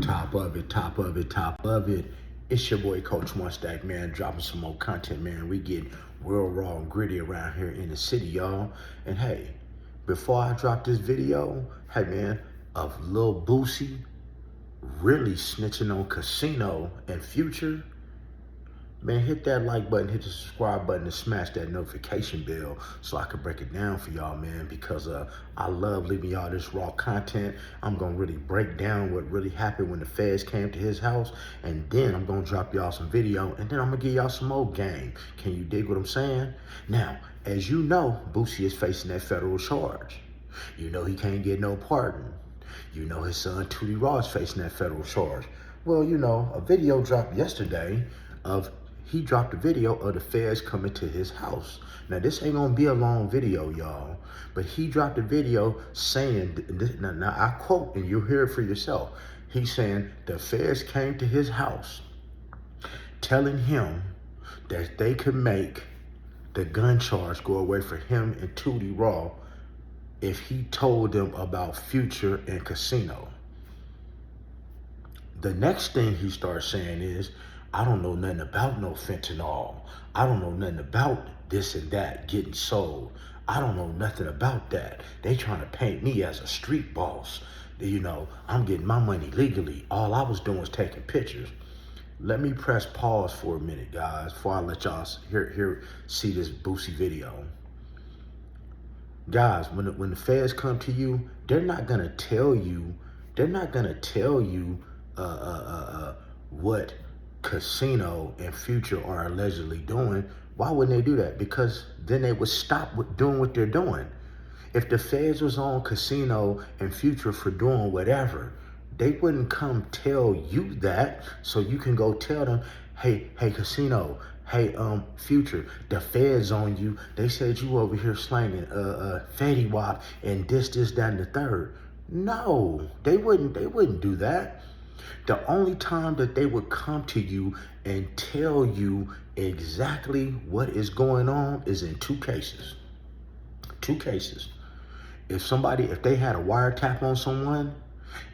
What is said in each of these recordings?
Top of it, top of it, top of it. It's your boy Coach One Stack, man, dropping some more content, man. We get real raw and gritty around here in the city, y'all. And hey, before I drop this video, hey man, of Lil Boosie really snitching on Casino and Future, man, hit that like button, hit the subscribe button, and smash that notification bell so I can break it down for y'all, man, because I love leaving y'all this raw content. I'm going to really break down what really happened when the feds came to his house, and then I'm going to drop y'all some video, and then I'm going to give y'all some more game. Can you dig what I'm saying? Now, as you know, Boosie is facing that federal charge. You know he can't get no pardon. You know his son Tootie Raww is facing that federal charge. Well, you know, a video dropped yesterday he dropped a video of the feds coming to his house. Now, this ain't gonna be a long video, y'all, but he dropped a video saying, now I quote, and you'll hear it for yourself. He's saying the feds came to his house telling him that they could make the gun charge go away for him and Tootie Raww if he told them about Future and Casino. The next thing he starts saying is, I don't know nothing about no fentanyl. I don't know nothing about this and that getting sold. I don't know nothing about that. They trying to paint me as a street boss. You know, I'm getting my money legally. All I was doing was taking pictures. Let me press pause for a minute, guys, before I let y'all see this Boosie video. Guys, when the feds come to you, they're not gonna tell you what Casino and Future are allegedly doing. Why wouldn't they do that? Because then they would stop doing what they're doing. If the feds was on Casino and Future for doing whatever, they wouldn't come tell you that so you can go tell them, hey Casino, hey Future, the feds on you. They said you over here slanging fatty wop and this, that, and the third. No, they wouldn't do that. The only time that they would come to you and tell you exactly what is going on is in two cases. Two cases. If they had a wiretap on someone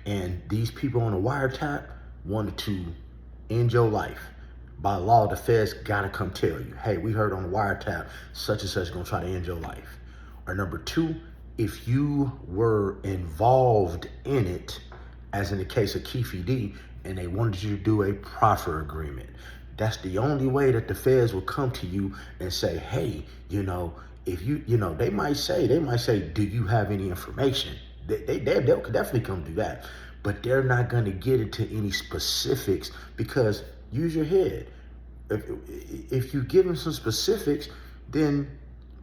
and these people on a wiretap wanted to end your life, by law, the feds gotta come tell you, hey, we heard on the wiretap, such and such is gonna try to end your life. Or number two, if you were involved in it, as in the case of Keefy D, and they wanted you to do a proffer agreement. That's the only way that the feds will come to you and say, hey, you know, if they might say, do you have any information? They'll definitely come do that, but they're not gonna get into any specifics because use your head. If you give them some specifics, then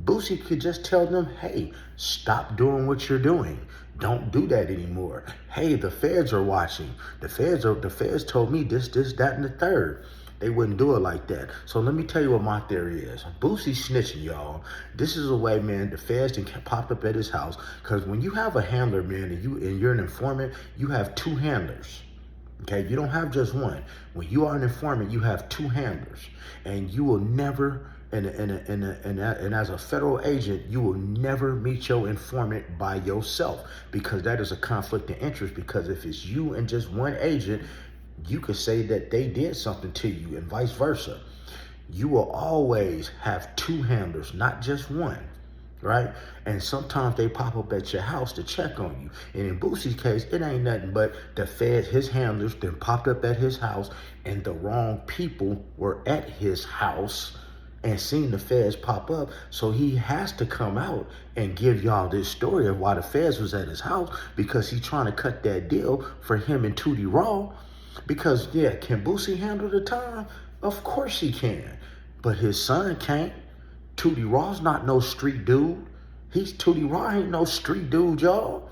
Boosie could just tell them, hey, stop doing what you're doing. Don't do that anymore. Hey, the feds are watching. The feds told me this, that, and the third. They wouldn't do it like that. So let me tell you what my theory is. Boosie snitching, y'all. This is a way, man, the feds can pop up at his house. Because when you have a handler, man, and you're an informant, you have two handlers. Okay, you don't have just one. When you are an informant, you have two handlers, and you will never, and as a federal agent, you will never meet your informant by yourself because that is a conflict of interest. Because if it's you and just one agent, you could say that they did something to you, and vice versa. You will always have two handlers, not just one. Right? And sometimes they pop up at your house to check on you. And in Boosie's case, it ain't nothing but the feds, his handlers, then popped up at his house, and the wrong people were at his house and seen the feds pop up. So he has to come out and give y'all this story of why the feds was at his house, because he's trying to cut that deal for him and Tootie Raww. Because, yeah, can Boosie handle the time? Of course he can. But his son can't. Tootie Raw's not no street dude. Tootie Raww ain't no street dude, y'all.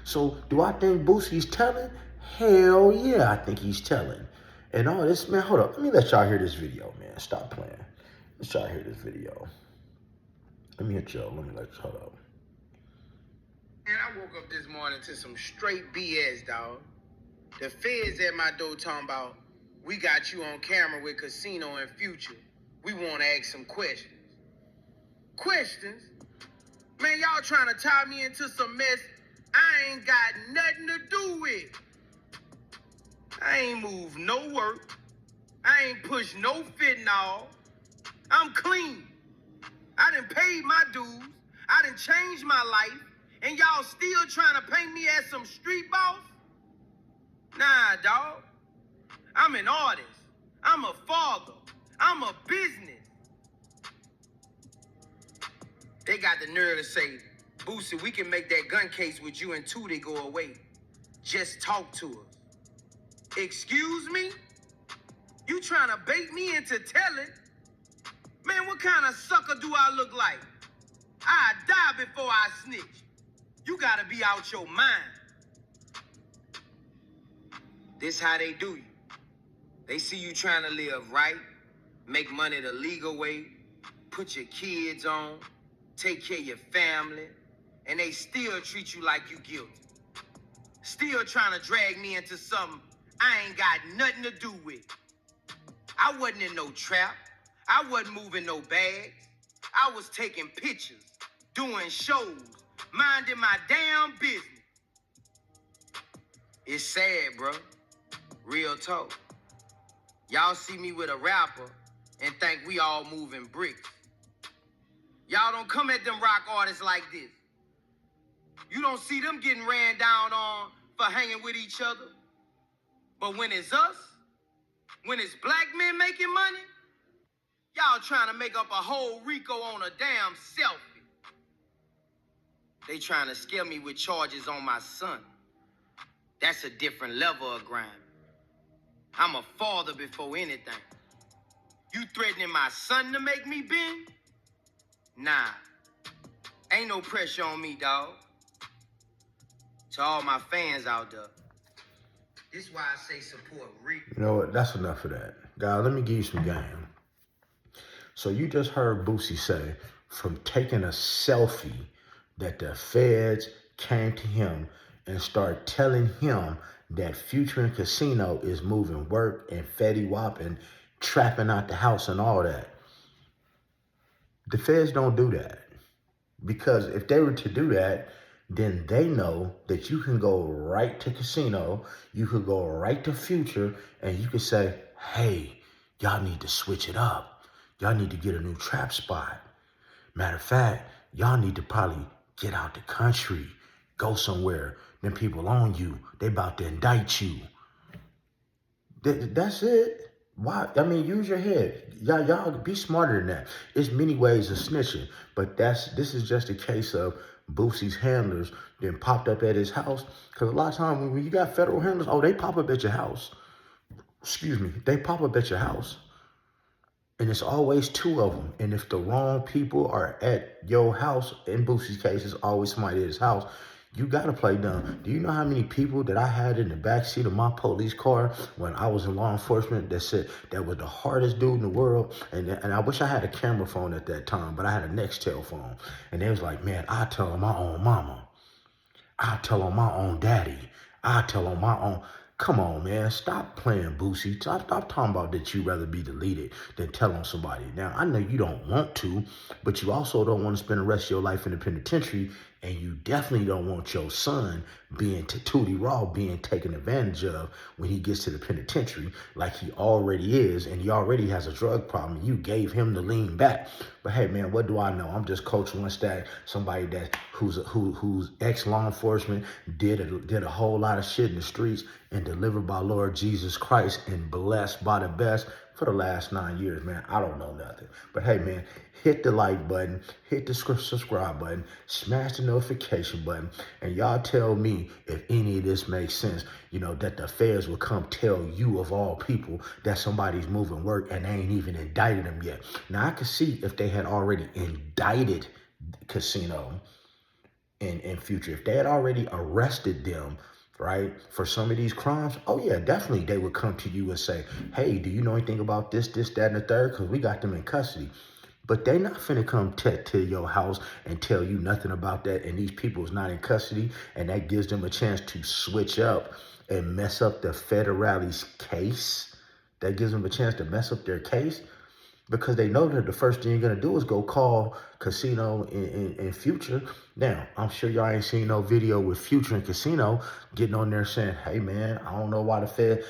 So do I think Boosie's telling? Hell yeah, I think he's telling. And all this, man, hold up. Let me let y'all hear this video, man. Stop playing. Let y'all hear this video. Let me hit y'all. Hold up. And I woke up this morning to some straight BS, dog. The feds at my door talking about, we got you on camera with Casino and Future. We want to ask some questions. Questions? Man, y'all trying to tie me into some mess I ain't got nothing to do with. I ain't moved no work. I ain't pushed no fentanyl. I'm clean. I done paid my dues. I done changed my life. And y'all still trying to paint me as some street boss? Nah, dawg. I'm an artist. I'm a father. I'm a business. They got the nerve to say, Boosie, we can make that gun case with you and Tootie go away. Just talk to us. Excuse me? You trying to bait me into telling? Man, what kind of sucker do I look like? I die before I snitch. You gotta be out your mind. This how they do you. They see you trying to live right, make money the legal way, put your kids on, take care of your family, and they still treat you like you guilty. Still trying to drag me into something I ain't got nothing to do with. I wasn't in no trap. I wasn't moving no bags. I was taking pictures, doing shows, minding my damn business. It's sad, bro. Real talk. Y'all see me with a rapper and think we all moving bricks. Y'all don't come at them rock artists like this. You don't see them getting ran down on for hanging with each other. But when it's us, when it's black men making money, y'all trying to make up a whole Rico on a damn selfie. They trying to scare me with charges on my son. That's a different level of crime. I'm a father before anything. You threatening my son to make me bend? Nah. Ain't no pressure on me, dawg. To all my fans out there, this is why I say support Rico. You know what? That's enough of that. Guys, let me give you some game. So you just heard Boosie say from taking a selfie that the feds came to him and started telling him that Future and Casino is moving work and Fetty Wap and trapping out the house and all that. The feds don't do that. Because if they were to do that, then they know that you can go right to Casino, you could go right to Future, and you could say, hey, y'all need to switch it up. Y'all need to get a new trap spot. Matter of fact, y'all need to probably get out the country, go somewhere. Them people on you, they about to indict you. That's it. Why? I mean, use your head. Y'all be smarter than that. There's many ways of snitching, but this is just a case of Boosie's handlers then popped up at his house. Because a lot of times when you got federal handlers, oh, they pop up at your house. Excuse me. They pop up at your house. And it's always two of them. And if the wrong people are at your house, in Boosie's case, it's always somebody at his house, you gotta play dumb. Do you know how many people that I had in the backseat of my police car when I was in law enforcement that said that was the hardest dude in the world? And I wish I had a camera phone at that time, but I had a Nextel phone. And they was like, man, I tell on my own mama. I tell on my own daddy. I tell on my own. Come on, man. Stop playing Boosie. Stop talking about that you'd rather be deleted than tell on somebody. Now, I know you don't want to, but you also don't want to spend the rest of your life in the penitentiary, and you definitely don't want your son being Tootie Raww being taken advantage of when he gets to the penitentiary like he already is, and he already has a drug problem. You gave him the lean back. But hey, man, what do I know? I'm just Coach One Stack, somebody that who's ex-law enforcement, did a whole lot of shit in the streets and delivered by Lord Jesus Christ and blessed by the best for the last 9 years, man. I don't know nothing. But hey, man, hit the like button, hit the subscribe button, smash the notification button, and y'all tell me if any of this makes sense, you know, that the feds will come tell you of all people that somebody's moving work and they ain't even indicted them yet. Now, I could see if they had already indicted Casino and Future, if they had already arrested them, right, for some of these crimes, oh yeah, definitely they would come to you and say, hey, do you know anything about this, that, and the third? Because we got them in custody. But they not finna come to your house and tell you nothing about that, and these people is not in custody, and that gives them a chance to switch up and mess up the federale's case. That gives them a chance to mess up their case. because they know that the first thing you're gonna do is go call Casino and Future. Now, I'm sure y'all ain't seen no video with Future and Casino getting on there saying, "Hey man, I don't know why the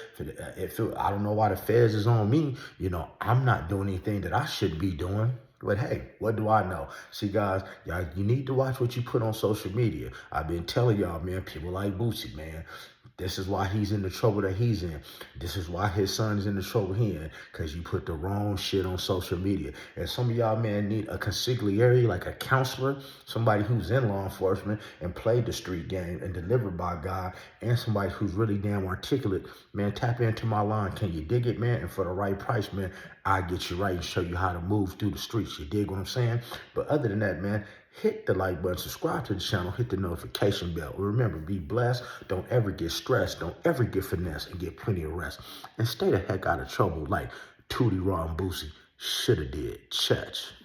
I don't know why the feds is on me. You know, I'm not doing anything that I should be doing." But hey, what do I know? See, guys, y'all, you need to watch what you put on social media. I've been telling y'all, man, people like Boosie, man. This is why he's in the trouble that he's in. This is why his son is in the trouble he in. Because you put the wrong shit on social media. And some of y'all, man, need a consigliere, like a counselor, somebody who's in law enforcement and played the street game and delivered by God, and somebody who's really damn articulate. Man, tap into my line. Can you dig it, man? And for the right price, man, I get you right and show you how to move through the streets. You dig what I'm saying? But other than that, man, hit the like button, subscribe to the channel, hit the notification bell. Remember, be blessed. Don't ever get stressed. Don't ever get finessed, and get plenty of rest. And stay the heck out of trouble like Tootie Raww and Boosie shoulda did. Church.